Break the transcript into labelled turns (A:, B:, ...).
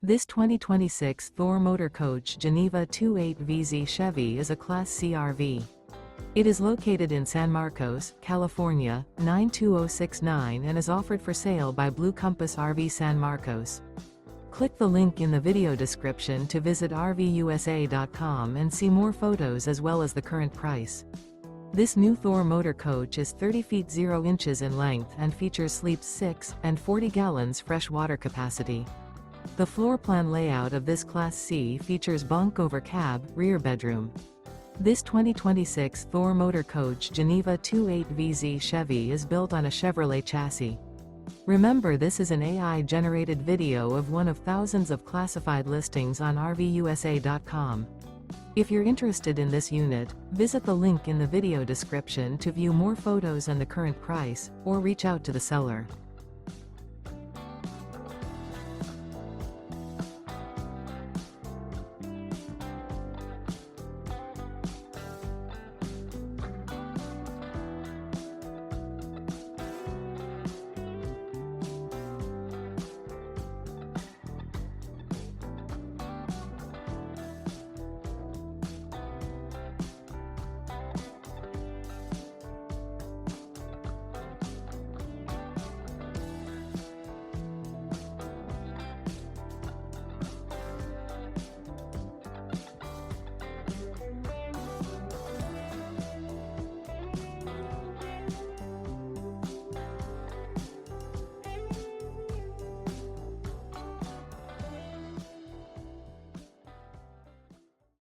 A: This 2026 Thor Motor Coach Geneva 28VZ Chevy is a Class C RV. It is located in San Marcos, California, 92069 and is offered for sale by Blue Compass RV San Marcos. Click the link in the video description to visit RVUSA.com and see more photos as well as the current price. This new Thor Motor Coach is 30 feet 0 inches in length and features sleeps 6 and 40 gallons fresh water capacity. The floor plan layout of this Class C features bunk over cab, rear bedroom. This 2026 Thor Motor Coach Geneva 28VZ Chevy is built on a Chevrolet chassis. Remember, this is an AI-generated video of one of thousands of classified listings on RVUSA.com. If you're interested in this unit, visit the link in the video description to view more photos and the current price, or reach out to the seller.